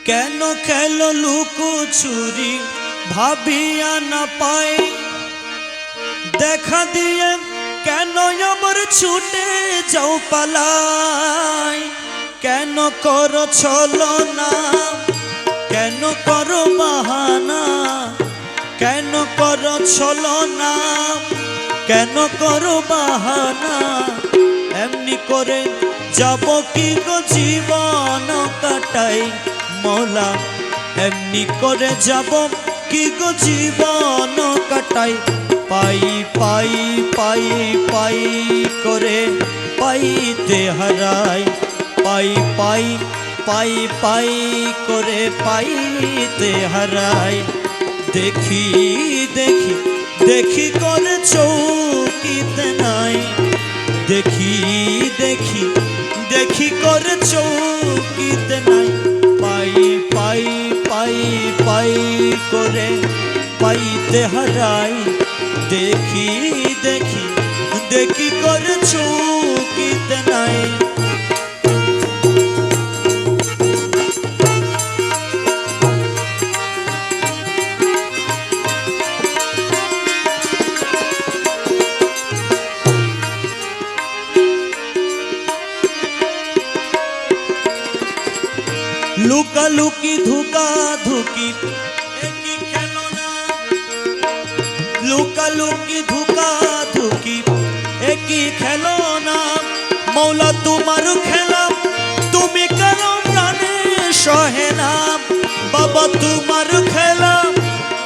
কেন খেলো লুকোচুরি ভাবিয়া না পাই, দেখা দিয়ে কেন আমার ছুটে যাও পালাই। কেন করো ছলনা, কেন করো বাহানা, কেন করো ছলনা, কেন করো বাহানা। এমনি করে যাব কি গো জীবন কাটাই মৌলা, এমনি করে যাব কি গো জীবন কাটাই। পাই পাই পাই পাই করে পাইতে হারাই, পাই পাই পাই পাই করে পাইতে হারাই। দেখি দেখি দেখি করে চৌকিতে নাই, দেখি দেখি দেখি করে চৌকিতে নাই। পাই পাই পাই পাই করে পাইতে হারাই। দেখি দেখি দেখি করে চৌকিতে নাই। লুকালুকি ধুকা ধুকি একই খেলো না, লুকালুকি ধুকা ধুকি একই খেলো না। মৌলা তোমার খেলা তুমি কেন প্রাণে সহে না, বাবা তোমার খেলা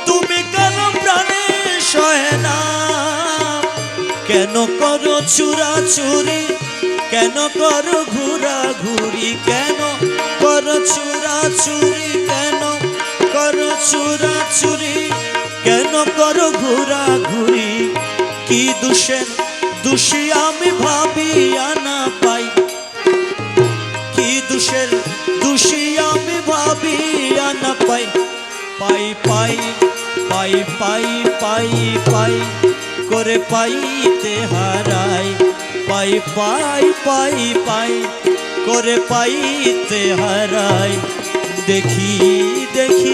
তুমি কেন প্রাণে সহে না। কেন করো চুরাচুরি, কেন করো ঘোরাঘুরি, কেন করো চুরাচুরি, কেন করো চুরাচুরি, কেন করো ঘোরাঘুরি। কি দোষের দোষী আমি ভাবিয়া না পাই, কি দোষের দোষী আমি ভাবিয়া না পাই। পাই পাই পাই পাই পাই পাই করে পাইতে হারাই, পাই পাই পাই পাই করে পাইতে হারাই। দেখি দেখি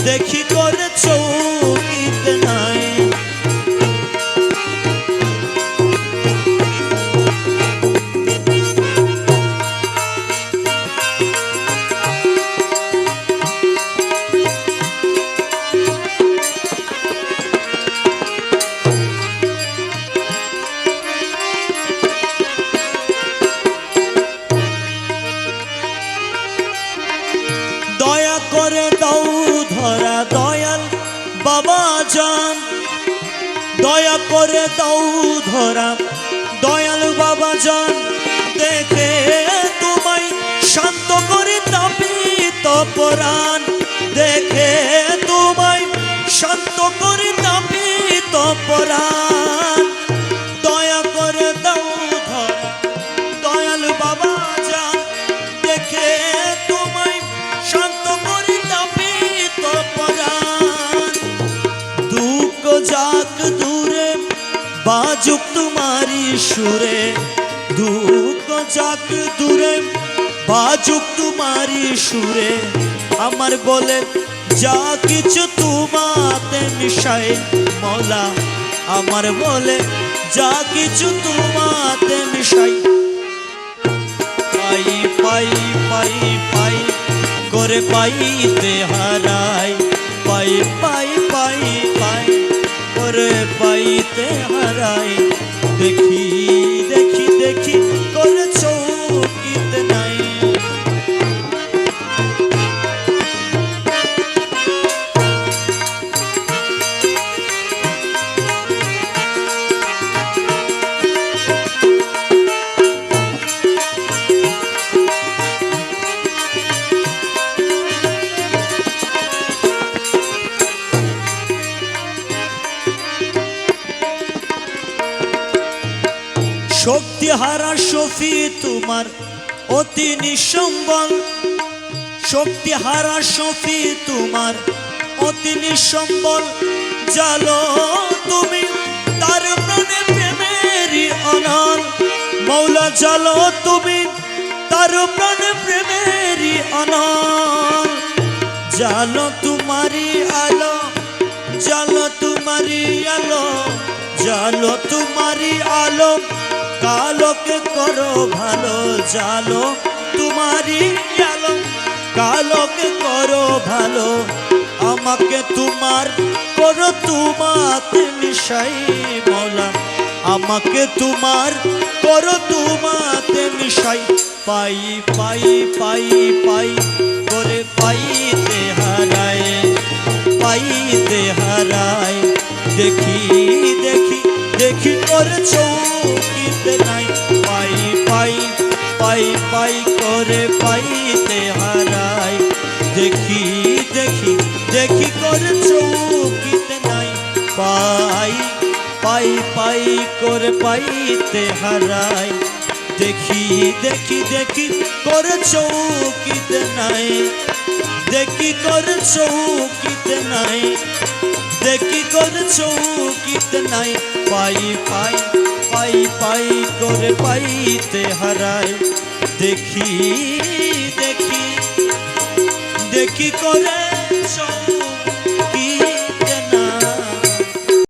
দেখি করে চৌকিতে নাই। দয়া করে দাও ধরা দয়াল বাবা জান, দয়া করে দাও ধরা দয়াল বাবা জান। দেখে তোমায় শান্ত করে তাপিত পরাণ, দেখে তোমায় শান্ত করে তাপিত পরাণ। দয়া করে দাও ধরা দয়াল বাবা জান, দেখে তোমায় শান্ত করে তাপিত পরাণ। দুঃখ যাক দূরে বাজুক তোমারি সুরে, দুঃখ যাক দূরে বাজুক তোমারি সুরে। আমার বলে যা কিছু তোমাতে মিশাই মৌলা, আমার বলে যা কিছু তোমাতে মিশাই। পাই পাই পাই পাই করে পাইতে হারাই, পাই পাই পাই পাই করে পাইতে হারাই। দেখি দেখি দেখি করে চৌকিতে নাই। শক্তিহারা শফি তোমার অতি নিঃসম্বল, শক্তিহারা শফি তোমার অতি নিঃসম্বল। জালো তুমি তার প্রাণে প্রেমেরই অনল, মৌলা জালো তুমি তার প্রাণে প্রেমেরই অনল। জালো তোমারি আলো, জালো তোমারি আলো, জালো তোমারি আলো, কালোকে করো ভালো। জালো তোমারি আলো, কালোকে করো ভালো। আমাকে তোমার করো তোমাতে মিশাই মৌলা, আমাকে তোমার করো তোমাতে মিশাই। পাই পাই পাই পাই করে পাইতে হারায়, পাইতে হারায়। দেখি দেখি দেখি করে চৌকিতে নাই। পাই পাই পাই পাই করে পাইতে হারায়। দেখি দেখি দেখি করে চৌকিতে নাই। পাই পাই পাই করে পাইতে হারায়। দেখি দেখি দেখি করে চৌকিতে নাই। দেখি করে চৌকিতে নাই, দেখি করে চৌকিতে নাই। পাই পাই পাই পাই করে পাইতে হারায়। দেখি দেখি দেখি করে চৌকিতে